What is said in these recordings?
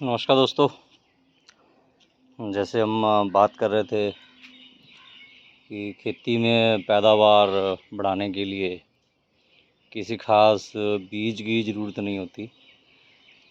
नमस्कार दोस्तों। जैसे हम बात कर रहे थे कि खेती में पैदावार बढ़ाने के लिए किसी ख़ास बीज की ज़रूरत नहीं होती,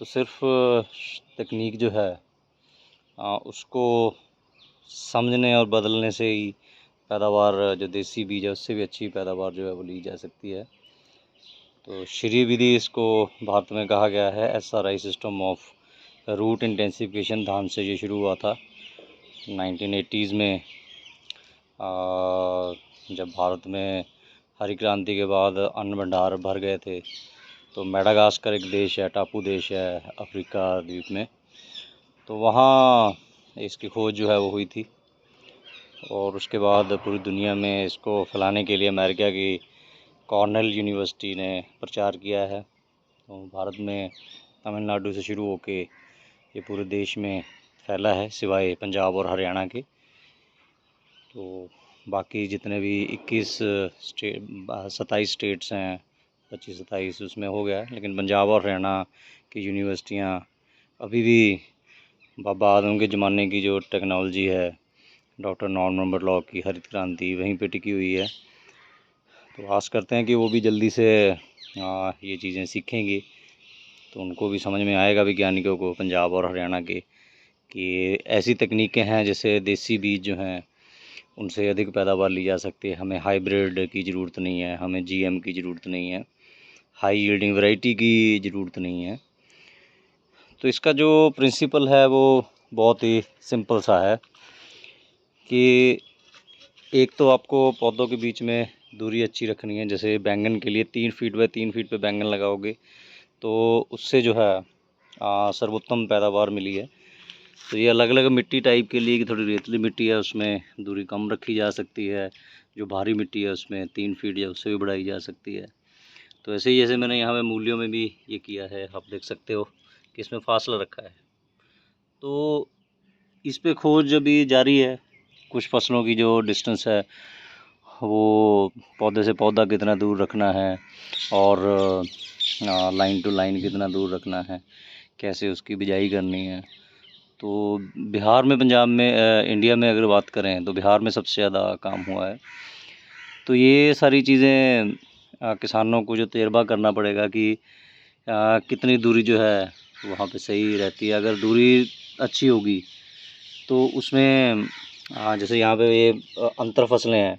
तो सिर्फ़ तकनीक जो है उसको समझने और बदलने से ही पैदावार जो देसी बीज है उससे भी अच्छी पैदावार जो है वो ली जा सकती है। तो श्री विधि इसको भारत में कहा गया है। SRI system of root intensification धान से ये शुरू हुआ था 1980s में। जब भारत में हरी क्रांति के बाद अन्न भंडार भर गए थे, तो मेडागास्कर एक देश है, टापू देश है अफ्रीका द्वीप में, तो वहाँ इसकी खोज जो है वो हुई थी। और उसके बाद पूरी दुनिया में इसको फैलाने के लिए अमेरिका की कॉर्नेल यूनिवर्सिटी ने प्रचार किया है। तो भारत में तमिलनाडु से शुरू होके ये पूरे देश में फैला है, सिवाय पंजाब और हरियाणा के। तो बाकी जितने भी 27 स्टेट्स हैं, 25-27 उसमें हो गया है, लेकिन पंजाब और हरियाणा की यूनिवर्सिटियाँ अभी भी बाबा आदम के ज़माने की जो टेक्नोलॉजी है, डॉक्टर नॉर्मन बोरलॉग की हरित क्रांति, वहीं पे टिकी हुई है। तो आस करते हैं कि वो भी जल्दी से ये चीज़ें सीखेंगी, तो उनको भी समझ में आएगा वैज्ञानिकों को पंजाब और हरियाणा के, कि ऐसी तकनीकें हैं जैसे देसी बीज जो हैं उनसे अधिक पैदावार ली जा सकती है। हमें हाइब्रिड की ज़रूरत नहीं है, हमें GM की ज़रूरत नहीं है, हाई यील्डिंग वैरायटी की ज़रूरत नहीं है। तो इसका जो प्रिंसिपल है वो बहुत ही सिंपल सा है कि एक तो आपको पौधों के बीच में दूरी अच्छी रखनी है। जैसे बैंगन के लिए 3 फीट बाय 3 फीट पे बैंगन लगाओगे तो उससे जो है सर्वोत्तम पैदावार मिली है। तो ये अलग अलग मिट्टी टाइप के लिए कि थोड़ी रेतली मिट्टी है उसमें दूरी कम रखी जा सकती है, जो भारी मिट्टी है उसमें 3 फीट या उससे भी बढ़ाई जा सकती है। तो ऐसे ही जैसे मैंने यहाँ पे मूलियों में भी ये किया है, आप देख सकते हो कि इसमें फासला रखा है। तो इस पे खोज अभी जारी है। कुछ फसलों की जो डिस्टेंस है वो पौधे से पौधा कितना दूर रखना है और लाइन टू लाइन कितना दूर रखना है, कैसे उसकी बिजाई करनी है। तो बिहार में, पंजाब में, इंडिया में अगर बात करें तो बिहार में सबसे ज़्यादा काम हुआ है। तो ये सारी चीज़ें किसानों को जो तजर्बा करना पड़ेगा कि कितनी दूरी जो है वहाँ पे सही रहती है। अगर दूरी अच्छी होगी तो उसमें जैसे यहाँ पे ये अंतर फसलें हैं,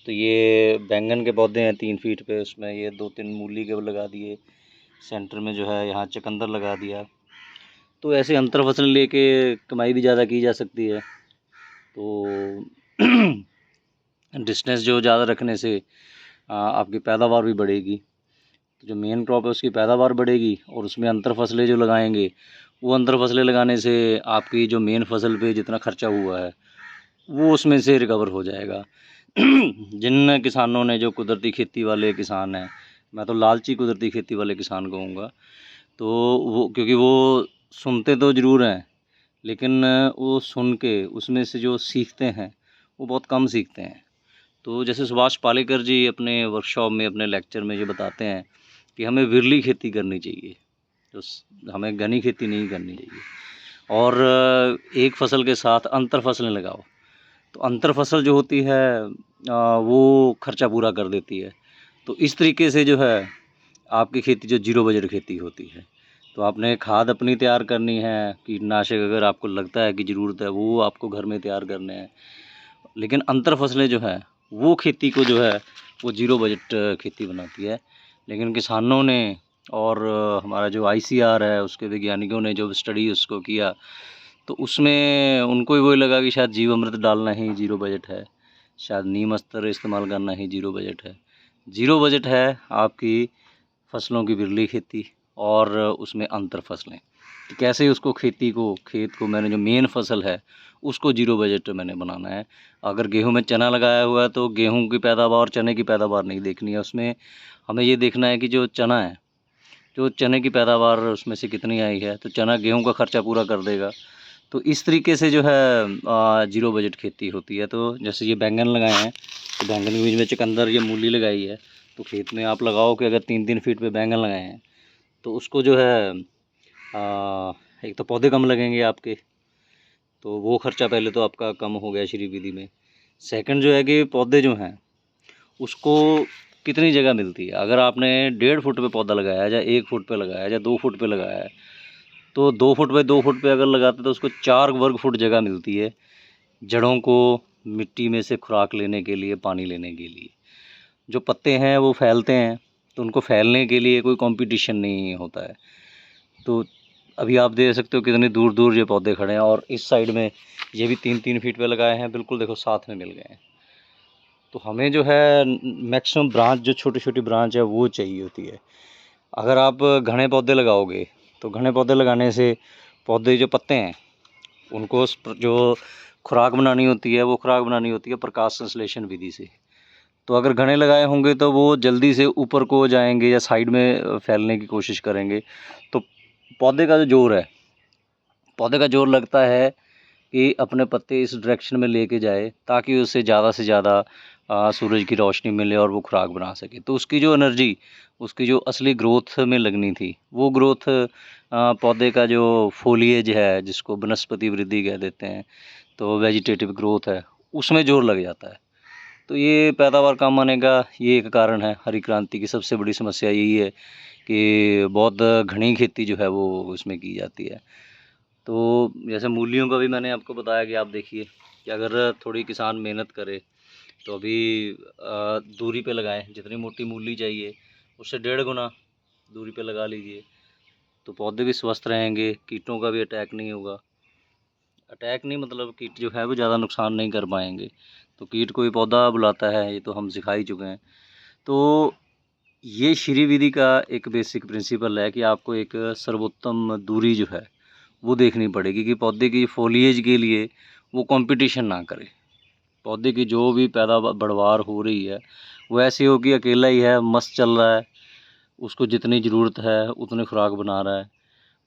तो ये बैंगन के पौधे हैं 3 फीट पे, उसमें ये 2-3 मूली के लगा दिए, सेंटर में जो है यहाँ चुकंदर लगा दिया। तो ऐसे अंतर फसल लेके कमाई भी ज़्यादा की जा सकती है। तो डिस्टेंस जो ज़्यादा रखने से आपकी पैदावार भी बढ़ेगी। तो जो मेन क्रॉप है उसकी पैदावार बढ़ेगी और उसमें अंतर फसलें जो लगाएंगे, वो अंतर फसलें लगाने से आपकी जो मेन फसल पे जितना खर्चा हुआ है वो उसमें से रिकवर हो जाएगा। जिन किसानों ने, जो कुदरती खेती वाले किसान हैं, मैं तो लालची कुदरती खेती वाले किसान कहूँगा, तो वो, क्योंकि वो सुनते तो ज़रूर हैं लेकिन वो सुन के उसमें से जो सीखते हैं वो बहुत कम सीखते हैं। तो जैसे सुभाष पालेकर जी अपने वर्कशॉप में, अपने लेक्चर में ये बताते हैं कि हमें विरली खेती करनी चाहिए, तो हमें घनी खेती नहीं करनी चाहिए, और एक फसल के साथ अंतर फसलें लगाओ। तो अंतर फसल जो होती है वो खर्चा पूरा कर देती है। तो इस तरीके से जो है आपकी खेती जो जीरो बजट खेती होती है। तो आपने खाद अपनी तैयार करनी है, कीटनाशक अगर आपको लगता है कि ज़रूरत है वो आपको घर में तैयार करने हैं, लेकिन अंतर फसलें जो है वो खेती को जो है वो जीरो बजट खेती बनाती है। लेकिन किसानों ने और हमारा जो ICR है उसके वैज्ञानिकों ने जो स्टडी उसको किया, तो उसमें उनको भी वही लगा कि शायद जीवामृत डालना ही जीरो बजट है, शायद नीम अस्त्र इस्तेमाल करना ही जीरो बजट है। जीरो बजट है आपकी फसलों की बिरली खेती और उसमें अंतर फसलें। तो कैसे उसको खेत को मैंने जो मेन फसल है उसको जीरो बजट मैंने बनाना है। अगर गेहूं में चना लगाया हुआ है तो गेहूं की पैदावार और चने की पैदावार नहीं देखनी है, उसमें हमें ये देखना है कि जो चना है, जो चने की पैदावार उसमें से कितनी आई है, तो चना गेहूं का खर्चा पूरा कर देगा। तो इस तरीके से जो है जीरो बजट खेती होती है। तो जैसे ये बैंगन लगाए हैं, तो बैंगन के बीच में चुकंदर या मूली लगाई है, तो खेत में आप लगाओ कि अगर 3-3 फीट पे बैंगन लगाए हैं तो उसको जो है एक तो पौधे कम लगेंगे आपके, तो वो खर्चा पहले तो आपका कम हो गया श्री विधि में। सेकंड जो है कि पौधे जो हैं उसको कितनी जगह मिलती है। अगर आपने 1.5 फुट पे पौधा लगाया है या 1 फुट पे लगाया है या 2 फुट पे लगाया है, तो 2 फुट पे 2 फुट पे अगर लगाते तो उसको 4 वर्ग फुट जगह मिलती है जड़ों को मिट्टी में से खुराक लेने के लिए, पानी लेने के लिए। जो पत्ते हैं वो फैलते हैं, तो उनको फैलने के लिए कोई कंपटीशन नहीं होता है। तो अभी आप देख सकते हो कितनी दूर दूर ये पौधे खड़े हैं, और इस साइड में ये भी 3-3 फीट पे लगाए हैं, बिल्कुल देखो साथ में मिल गए हैं। तो हमें जो है मैक्सिमम ब्रांच, जो छोटी छोटी ब्रांच है वो चाहिए होती है। अगर आप घने पौधे लगाओगे तो घने पौधे लगाने से पौधे जो पत्ते हैं उनको जो खुराक बनानी होती है वो खुराक बनानी होती है प्रकाश संश्लेषण विधि से। तो अगर घने लगाए होंगे तो वो जल्दी से ऊपर को जाएंगे या साइड में फैलने की कोशिश करेंगे। तो पौधे का जो जोर है, पौधे का जोर लगता है कि अपने पत्ते इस डायरेक्शन में लेके जाए ताकि उससे ज़्यादा से ज़्यादा सूरज की रोशनी मिले और वो खुराक बना सके। तो उसकी जो एनर्जी, उसकी जो असली ग्रोथ में लगनी थी, वो ग्रोथ पौधे का जो फोलिएज है, जिसको वनस्पति वृद्धि कह देते हैं, तो वेजिटेटिव ग्रोथ है, उसमें जोर लग जाता है। तो ये पैदावार कम आने का ये एक कारण है। हरी क्रांति की सबसे बड़ी समस्या यही है कि बहुत घनी खेती जो है वो उसमें की जाती है। तो जैसे मूलियों का भी मैंने आपको बताया कि आप देखिए कि अगर थोड़ी किसान मेहनत करे तो अभी दूरी पे लगाएं। जितनी मोटी मूली चाहिए उससे 1.5 गुना दूरी पे लगा लीजिए, तो पौधे भी स्वस्थ रहेंगे, कीटों का भी अटैक नहीं होगा। अटैक नहीं मतलब कीट जो है वो ज़्यादा नुकसान नहीं कर पाएंगे। तो कीट कोई पौधा बुलाता है, ये तो हम सिखा ही चुके हैं। तो ये श्री विधि का एक बेसिक प्रिंसिपल है कि आपको एक सर्वोत्तम दूरी जो है वो देखनी पड़ेगी कि पौधे की फोलिएज के लिए वो कंपटीशन ना करे। पौधे की जो भी पैदावार बढ़वार हो रही है वो ऐसी हो कि अकेला ही है, मस्त चल रहा है, उसको जितनी ज़रूरत है उतनी खुराक बना रहा है,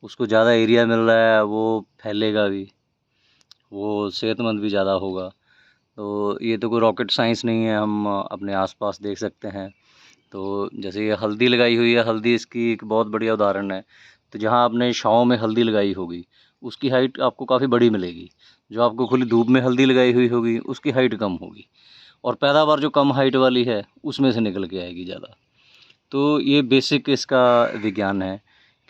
उसको ज़्यादा एरिया मिल रहा है, वो फैलेगा भी, वो सेहतमंद भी ज़्यादा होगा। तो ये तो कोई रॉकेट साइंस नहीं है, हम अपने आसपास देख सकते हैं। तो जैसे ये हल्दी लगाई हुई है, हल्दी इसकी एक बहुत बढ़िया उदाहरण है। तो जहाँ आपने छाँव में हल्दी लगाई होगी उसकी हाइट आपको काफ़ी बड़ी मिलेगी, जो आपको खुली धूप में हल्दी लगाई हुई होगी उसकी हाइट कम होगी, और पैदावार जो कम हाइट वाली है उसमें से निकल के आएगी ज़्यादा। तो ये बेसिक इसका विज्ञान है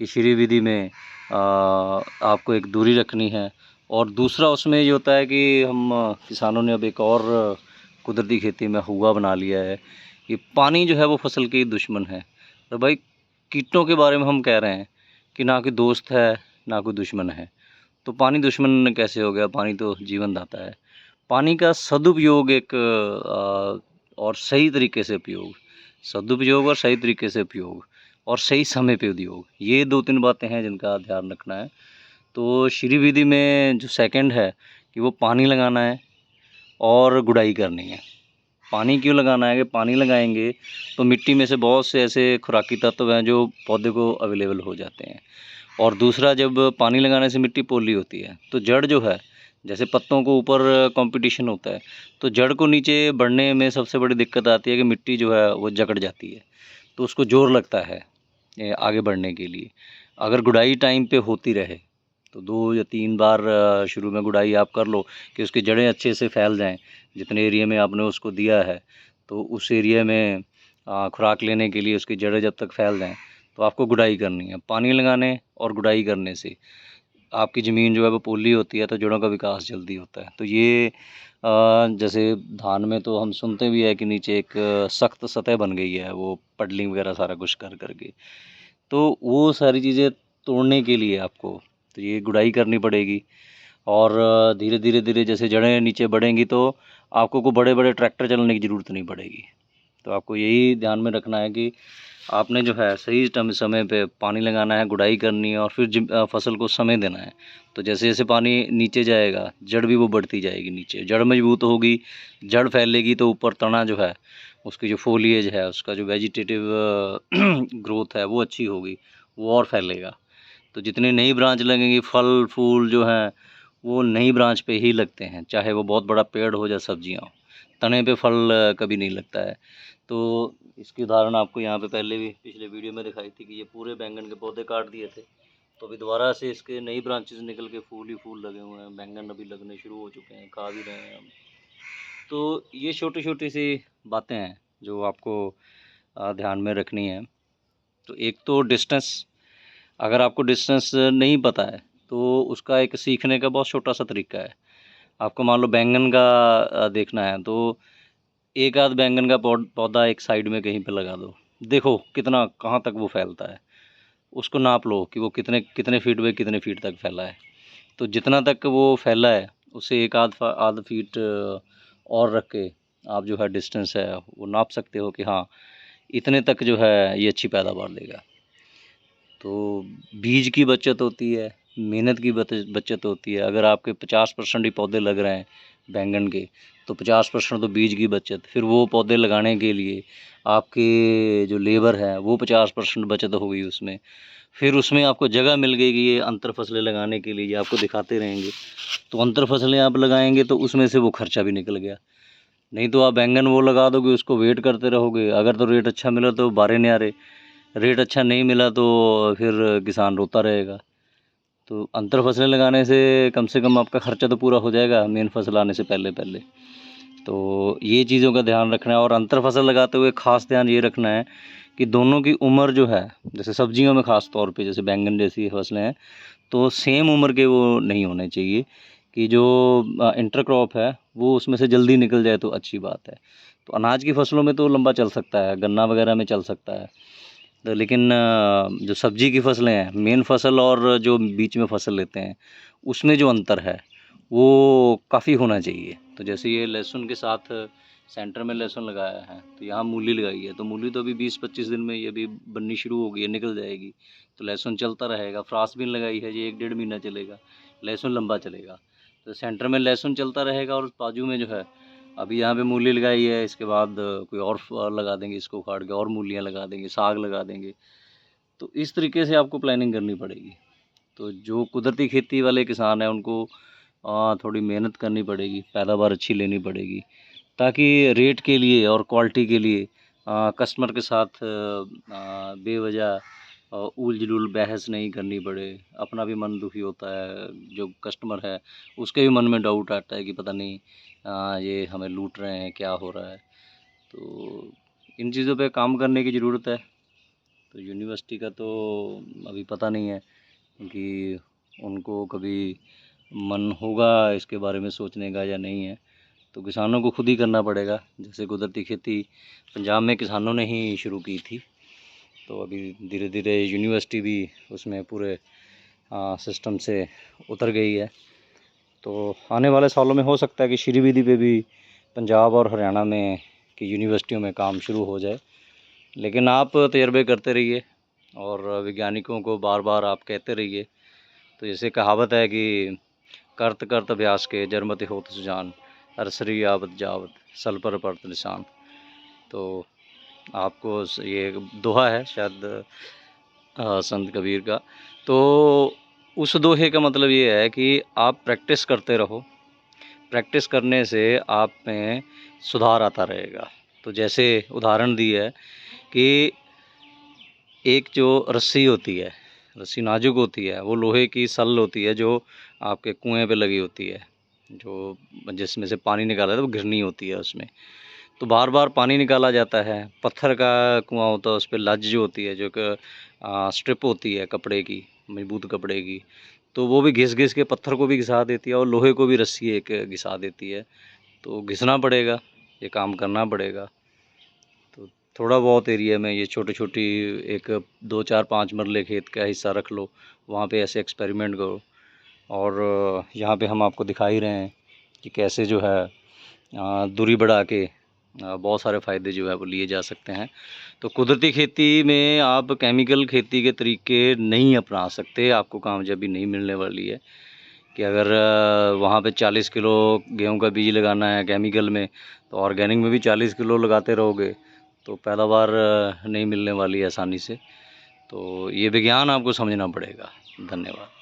कि श्री विधि में आपको एक दूरी रखनी है। और दूसरा उसमें ये होता है कि हम किसानों ने अब एक और कुदरती खेती में हुआ बना लिया है कि पानी जो है वो फसल की दुश्मन है। तो भाई कीटों के बारे में हम कह रहे हैं कि ना कोई दोस्त है ना कोई दुश्मन है, तो पानी दुश्मन कैसे हो गया? पानी तो जीवन दाता है। पानी का सदुपयोग एक और सही तरीके से उपयोग, सदुपयोग और सही तरीके से उपयोग और सही समय पे उपयोग, ये 2-3 बातें हैं जिनका ध्यान रखना है। तो श्री विधि में जो सेकंड है कि वो पानी लगाना है और गुड़ाई करनी है। पानी क्यों लगाना है कि पानी लगाएंगे तो मिट्टी में से बहुत से ऐसे खुराकी तत्व हैं जो पौधे को अवेलेबल हो जाते हैं। और दूसरा, जब पानी लगाने से मिट्टी पोली होती है तो जड़ जो है, जैसे पत्तों को ऊपर कंपटीशन होता है, तो जड़ को नीचे बढ़ने में सबसे बड़ी दिक्कत आती है कि मिट्टी जो है वो जकड़ जाती है, तो उसको जोर लगता है आगे बढ़ने के लिए। अगर गुड़ाई टाइम पे होती रहे तो 2 या 3 बार शुरू में गुड़ाई आप कर लो कि उसकी जड़ें अच्छे से फैल जाएं। जितने एरिया में आपने उसको दिया है तो उस एरिया में खुराक लेने के लिए उसकी जड़ें जब तक फैल जाएं तो आपको गुड़ाई करनी है। पानी लगाने और गुड़ाई करने से आपकी ज़मीन जो है वो पोली होती है, तो जड़ों का विकास जल्दी होता है। तो ये जैसे धान में तो हम सुनते भी है कि नीचे एक सख्त सतह बन गई है, वो पडलिंग वगैरह सारा कुछ कर करके, तो वो सारी चीज़ें तोड़ने के लिए आपको तो ये गुड़ाई करनी पड़ेगी। और धीरे धीरे धीरे जैसे जड़ें नीचे बढ़ेंगी तो आपको कोई बड़े बड़े ट्रैक्टर चलाने की ज़रूरत नहीं पड़ेगी। तो आपको यही ध्यान में रखना है कि आपने जो है सही समय पे पानी लगाना है, गुड़ाई करनी है और फिर फसल को समय देना है। तो जैसे जैसे पानी नीचे जाएगा जड़ भी वो बढ़ती जाएगी नीचे, जड़ मजबूत होगी, जड़ फैलेगी तो ऊपर तना जो है उसकी जो फोलिएज है, उसका जो वेजिटेटिव ग्रोथ है वो अच्छी होगी, वो और फैलेगा। तो जितनी नई ब्रांच लगेंगी, फल फूल जो हैं वो नई ब्रांच पे ही लगते हैं, चाहे वो बहुत बड़ा पेड़ हो या सब्जियां हो। तने पे फल कभी नहीं लगता है। तो इसकी उदाहरण आपको यहाँ पे पहले भी पिछले वीडियो में दिखाई थी कि ये पूरे बैंगन के पौधे काट दिए थे, तो अभी दोबारा से इसके नई ब्रांचेस निकल के फूल ही फूल लगे हुए हैं, बैंगन अभी लगने शुरू हो चुके हैं, खा भी रहे हैं हम। तो ये छोटी छोटी सी बातें हैं जो आपको ध्यान में रखनी है। तो एक तो डिस्टेंस, अगर आपको डिस्टेंस नहीं पता है तो उसका एक सीखने का बहुत छोटा सा तरीका है। आपको मान लो बैंगन का देखना है तो एक आध बैंगन का पौधा एक साइड में कहीं पे लगा दो, देखो कितना कहाँ तक वो फैलता है। उसको नाप लो कि वो कितने कितने फीट बाई कितने फीट तक फैला है। तो जितना तक वो फैला है उससे एक आध फीट और रख के आप जो है डिस्टेंस है वो नाप सकते हो कि हाँ इतने तक जो है ये अच्छी पैदावार देगा। तो बीज की बचत होती है, मेहनत की बचत होती है। अगर आपके 50% ही पौधे लग रहे हैं बैंगन के तो 50% तो बीज की बचत, फिर वो पौधे लगाने के लिए आपके जो लेबर है वो 50% बचत हो गई उसमें। फिर उसमें आपको जगह मिल गई कि ये अंतर फसलें लगाने के लिए, ये आपको दिखाते रहेंगे। तो अंतर फसलें आप लगाएंगे तो उसमें से वो खर्चा भी निकल गया। नहीं तो आप बैंगन वो लगा दोगे, उसको वेट करते रहोगे, अगर तो रेट अच्छा मिला तो बारे नहीं आ रहे, रेट अच्छा नहीं मिला तो फिर किसान रोता रहेगा। तो अंतर फसलें लगाने से कम आपका खर्चा तो पूरा हो जाएगा मेन फसल आने से पहले पहले। तो ये चीज़ों का ध्यान रखना है। और अंतर फसल लगाते हुए ख़ास ध्यान ये रखना है कि दोनों की उम्र जो है, जैसे सब्जियों में ख़ास तौर पे जैसे बैंगन जैसी फसलें हैं तो सेम उम्र के वो नहीं होने चाहिए कि जो इंटरक्रॉप है वो उसमें से जल्दी निकल जाए तो अच्छी बात है। तो अनाज की फसलों में तो लंबा चल सकता है, गन्ना वगैरह में चल सकता है। तो लेकिन जो सब्जी की फसलें हैं, मेन फसल और जो बीच में फसल लेते हैं उसमें जो अंतर है वो काफ़ी होना चाहिए। तो जैसे ये लहसुन के साथ सेंटर में लहसुन लगाया है तो यहाँ मूली लगाई है, तो मूली तो अभी 20-25 दिन में ये भी बननी शुरू हो गई है, निकल जाएगी। तो लहसुन चलता रहेगा। फ्रांसबीन लगाई है, ये 1-1.5 महीना चलेगा, लहसुन लंबा चलेगा। तो सेंटर में लहसुन चलता रहेगा और बाजू में जो है अभी यहाँ पे मूली लगाई है, इसके बाद कोई और लगा देंगे, इसको उखाड़ के और मूलियाँ लगा देंगे, साग लगा देंगे। तो इस तरीके से आपको प्लानिंग करनी पड़ेगी। तो जो कुदरती खेती वाले किसान हैं उनको थोड़ी मेहनत करनी पड़ेगी, पैदावार अच्छी लेनी पड़ेगी ताकि रेट के लिए और क्वालिटी के लिए कस्टमर के साथ बेवजह ऊल जुलूल बहस नहीं करनी पड़े। अपना भी मन दुखी होता है, जो कस्टमर है उसके भी मन में डाउट आता है कि पता नहीं ये हमें लूट रहे हैं, क्या हो रहा है। तो इन चीज़ों पे काम करने की ज़रूरत है। तो यूनिवर्सिटी का तो अभी पता नहीं है कि उनको कभी मन होगा इसके बारे में सोचने का या नहीं है। तो किसानों को खुद ही करना पड़ेगा। जैसे कुदरती खेती पंजाब में किसानों ने ही शुरू की थी, तो अभी धीरे धीरे यूनिवर्सिटी भी उसमें पूरे सिस्टम से उतर गई है। तो आने वाले सालों में हो सकता है कि श्री विधि पे भी पंजाब और हरियाणा में की यूनिवर्सिटियों में काम शुरू हो जाए। लेकिन आप तजर्बे करते रहिए और वैज्ञानिकों को बार बार आप कहते रहिए। तो जैसे कहावत है कि करत करत अभ्यास के जरमति होत सुजान, अरसरी आवत जावत सल पर परत निशान। तो आपको ये दोहा है शायद संत कबीर का। तो उस दोहे का मतलब ये है कि आप प्रैक्टिस करते रहो, प्रैक्टिस करने से आप में सुधार आता रहेगा। तो जैसे उदाहरण दी है कि एक जो रस्सी होती है, रस्सी नाजुक होती है, वो लोहे की सल होती है जो आपके कुएं पे लगी होती है, जो जिसमें से पानी निकाला जाता है, वो घिरनी होती है उसमें। तो बार बार पानी निकाला जाता है। पत्थर का कुआं होता है, उस पर लज जो होती है, जो कि स्ट्रिप होती है कपड़े की, मजबूत कपड़े की, तो वो भी घिस घिस के पत्थर को भी घिसा देती है और लोहे को भी रस्सी एक घिसा देती है। तो घिसना पड़ेगा, ये काम करना पड़ेगा। तो थोड़ा बहुत एरिया में ये छोटी छोटी एक 2-4-5 मरले खेत का हिस्सा रख लो, वहाँ पे ऐसे एक्सपेरिमेंट करो। और यहाँ पे हम आपको दिखा ही रहे हैं कि कैसे जो है दूरी बढ़ा के बहुत सारे फ़ायदे जो है वो लिए जा सकते हैं। तो कुदरती खेती में आप केमिकल खेती के तरीके नहीं अपना सकते, आपको कामयाबी नहीं मिलने वाली है। कि अगर वहाँ पे 40 किलो गेहूं का बीज लगाना है केमिकल में, तो ऑर्गेनिक में भी 40 किलो लगाते रहोगे तो पैदावार नहीं मिलने वाली है आसानी से। तो ये विज्ञान आपको समझना पड़ेगा। धन्यवाद।